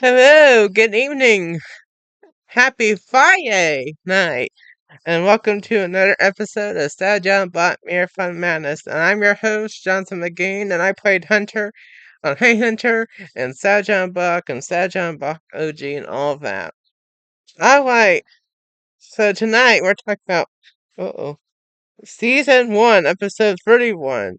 Hello, good evening. Happy Friday night, and welcome to another episode of Sad John Bot Mere Fun Madness. And I'm your host, Johnson McGee, and I played Hunter on Hey Hunter and Sad John Buck and Sad John Buck OG and all that. Alright, so tonight we're talking about Season 1, Episode 31.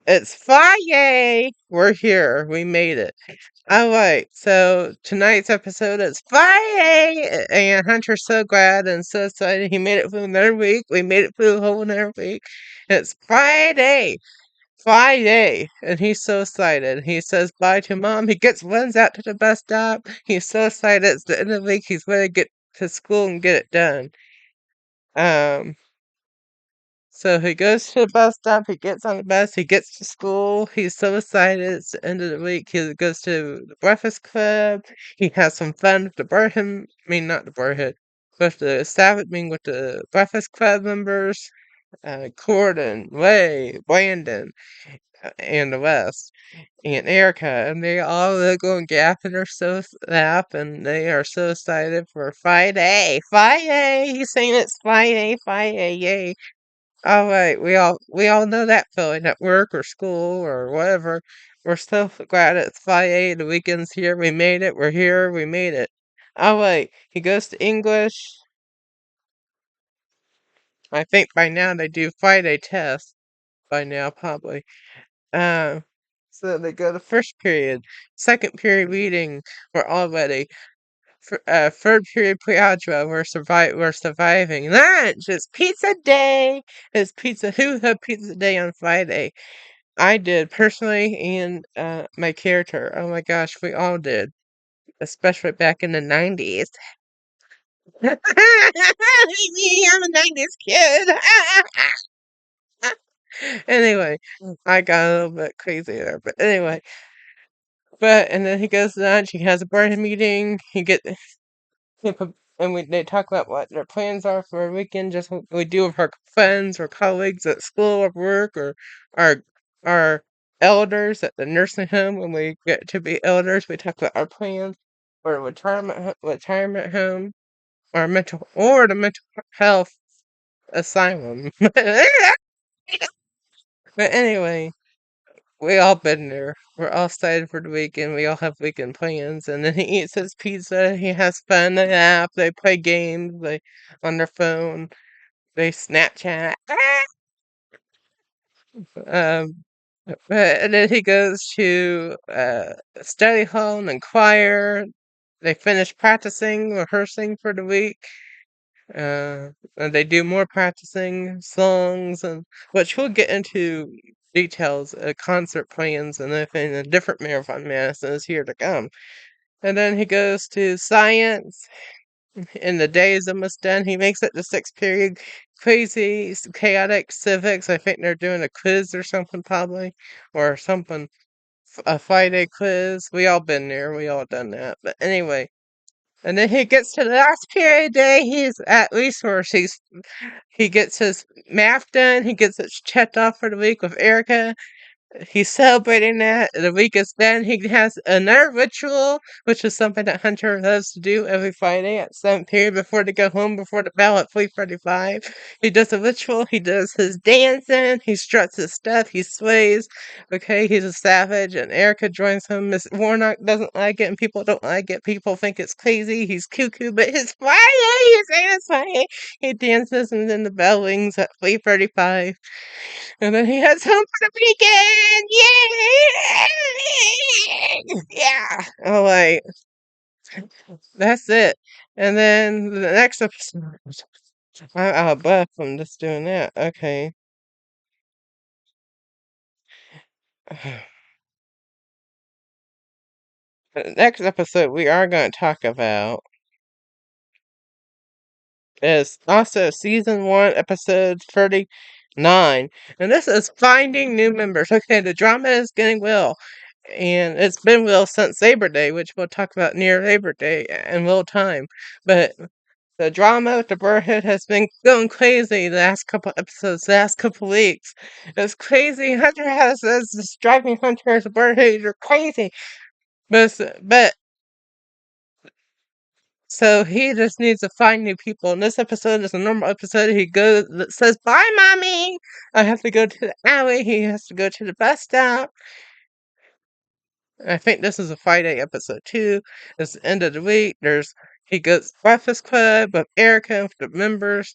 It's Friday! We're here. We made it. Alright, so tonight's episode is Friday, and Hunter's so glad and so excited he made it through another week. We made it through a whole another week. It's Friday! Friday! And he's so excited. He says bye to Mom. He runs out to the bus stop. He's so excited it's the end of the week. He's ready to get to school and get it done. Um, so he goes to the bus stop, he gets on the bus, he gets to school, he's so excited, it's the end of the week, he goes to the breakfast club, he has some fun with the Brotherhood, not the Brotherhood, with the with the breakfast club members, Corden, Ray, Brandon, and the rest, and Erica, and they all go and gap and are so laugh, and they are so excited for Friday, Friday, he's saying it's Friday, Friday, yay. All right, we all know that feeling at work or school or whatever. We're so glad it's Friday, the weekend's here, we made it, we're here, we made it. All right, he goes to English. I think by now they do Friday tests. By now, probably. Uh, so they go to first period, second period reading. We're all ready. Third period pre-algebra. We're surviving. Lunch. It's pizza day. It's pizza. Who had pizza day on Friday? I did personally, and my character. Oh my gosh, we all did, especially back in the 90s. I'm a 90s kid. Anyway, I got a little bit crazy there, but anyway. And then he goes to lunch. He has a board meeting. They talk about what their plans are for a weekend, just what we do with our friends or colleagues at school or work, or our our elders at the nursing home. When we get to be elders, we talk about our plans for retirement home, or the mental health asylum. But anyway, we all been there. We're all excited for the weekend. We all have weekend plans, and then he eats his pizza. He has fun. They laugh. They play games. They on their phone. They Snapchat. Um, and then he goes to study hall and choir. They finish practicing, rehearsing for the week. And they do more practicing songs, and which we'll get into details, concert plans, and everything. A different Marathon Madison is here to come. And then he goes to science, and the day is almost done. He makes it to sixth period. Crazy, chaotic civics. I think they're doing a quiz or something, probably, or something. A Friday quiz. We all been there. We all done that. But anyway. And then he gets to the last period day. He's at resource. He gets his math done. He gets it checked off for the week with Erica. He's celebrating that. The week is done. He has another ritual, which is something that Hunter loves to do every Friday at some period before they go home before the bell at 3:45. He does a ritual. He does his dancing. He struts his stuff. He sways. Okay, he's a savage. And Erica joins him. Miss Warnock doesn't like it, and people don't like it. People think it's crazy. He's cuckoo, but his Friday. He's saying it's Friday. He dances, and then the bell rings at 3:35. And then he heads home for the weekend. Yay! Yeah. All right. That's it. And then the next episode. I'm out of breath from just doing that. Okay. The next episode we are going to talk about is also season 1, episode 39. And this is finding new members. Okay, the drama is getting well. And it's been real since Labor Day, which we'll talk about near Labor Day in real time. But the drama with the Brotherhood has been going crazy the last couple episodes, the last couple weeks. It's crazy. Hunter has this driving Hunter as a Brotherhood. You're crazy. but so he just needs to find new people. And this episode is a normal episode. He goes, says, "Bye, mommy. I have to go to the alley." He has to go to the bus stop. I think this is a Friday episode too. It's the end of the week. He goes Breakfast Club with Erica with the members.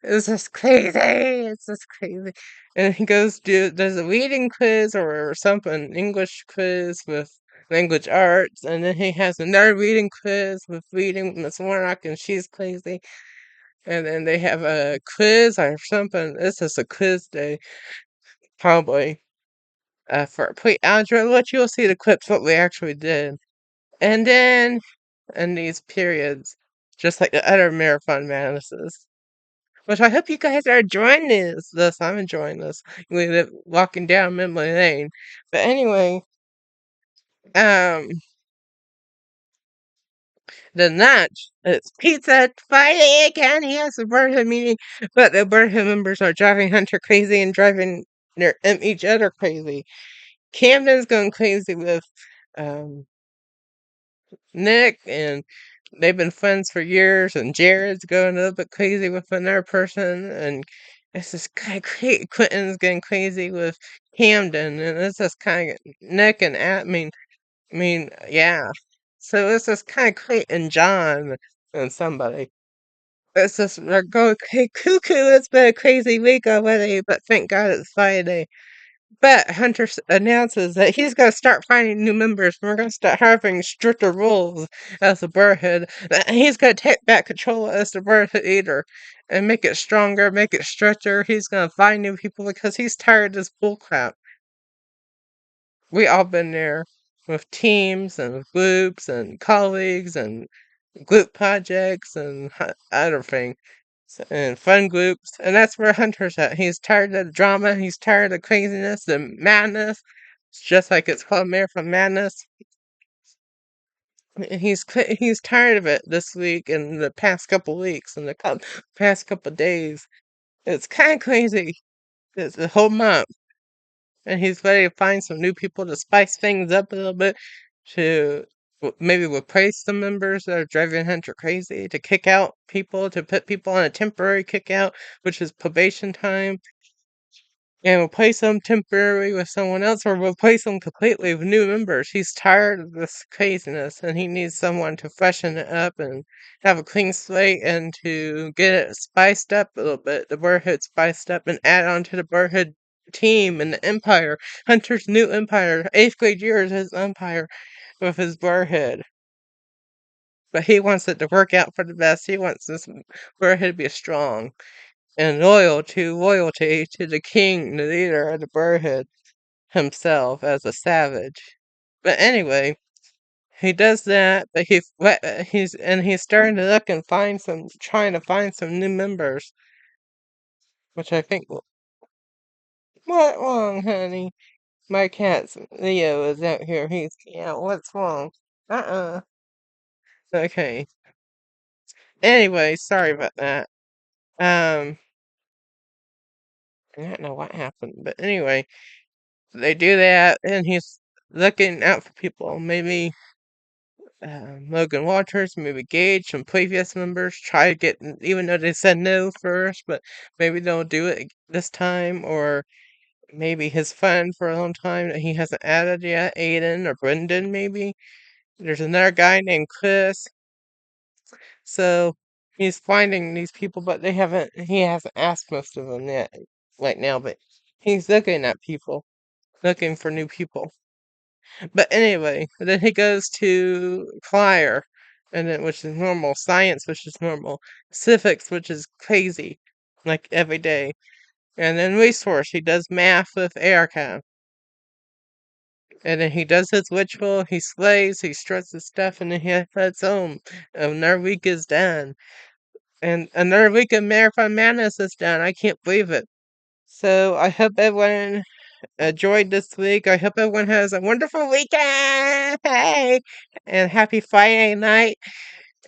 It's just crazy. It's just crazy. And he goes to there's a reading quiz or something, English quiz with language arts, and then he has another reading quiz with reading with Miss Warnock, and she's crazy. And then they have a quiz or something. It's just a quiz day, probably. For pre-algebra, which you'll see the clips what we actually did. And then in these periods, just like the other marathon madnesses. Which I hope you guys are enjoying this. I'm enjoying this. We live walking down memory lane. But anyway, um, the lunch. It's pizza Friday again. He has a Brotherhood meeting, but the Brotherhood members are driving Hunter crazy and driving each other crazy. Camden's going crazy with um Nick, and they've been friends for years, and Jared's going a little bit crazy with another person, and it's just kind of Quentin's getting crazy with Camden, and it's just kind of Nick and yeah. So it's just kind of Clayton, John, and somebody. It's just they're going cuckoo. It's been a crazy week already, but thank God it's Friday. But Hunter announces that he's going to start finding new members. We're going to start having stricter rules as the Brotherhood. He's going to take back control as the Brotherhood leader and make it stronger, make it stricter. He's going to find new people because he's tired of this bullcrap. We all been there with teams and groups and colleagues and group projects and other things and fun groups. And that's where Hunter's at. He's tired of the drama. He's tired of craziness and madness. It's just like it's called Marathon Madness. He's tired of it this week and the past couple weeks and the past couple days. It's kind of crazy. It's the whole month. And he's ready to find some new people to spice things up a little bit, to maybe replace some members that are driving Hunter crazy, to kick out people, to put people on a temporary kick out, which is probation time, and replace them temporarily with someone else, or replace them completely with new members. He's tired of this craziness, and he needs someone to freshen it up and have a clean slate and to get it spiced up a little bit, the Brotherhood spiced up, and add on to the Brotherhood team and the Empire. Hunter's new Empire. 8th grade year is his Empire with his Brotherhood. But he wants it to work out for the best. He wants this Brotherhood to be strong and loyalty to the king, the leader of the Brotherhood himself as a savage. But anyway, he does that, but he's starting to look and trying to find some new members, which I think what wrong, honey? My cat's Leo is out here. What's wrong? Uh-uh. Okay. Anyway, sorry about that. Um, I don't know what happened, but anyway, they do that, and he's looking out for people. Maybe Logan Walters, maybe Gage, some previous members try to get, even though they said no first, but maybe they'll do it this time, or maybe his friend for a long time that he hasn't added yet, Aiden or Brendan, maybe. There's another guy named Chris. So he's finding these people, but he hasn't asked most of them yet right now, but he's looking at people, looking for new people. But anyway, then he goes to choir, and then which is normal, science, which is normal, civics, which is crazy, like every day, and then resource. He does math with Erica, and then he does his ritual. He slays, he struts his stuff, and then he heads home. Another week is done, and another week of Marathon Madness is done. I can't believe it. So I hope everyone enjoyed this week. I hope everyone has a wonderful weekend. Hey, and happy Friday night.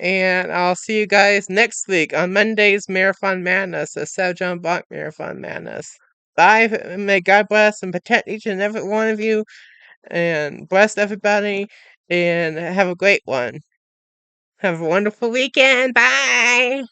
And I'll see you guys next week on Monday's Marathon Madness, the South John Bach Marathon Madness. Bye. May God bless and protect each and every one of you, and bless everybody. and have a great one. Have a wonderful weekend. Bye.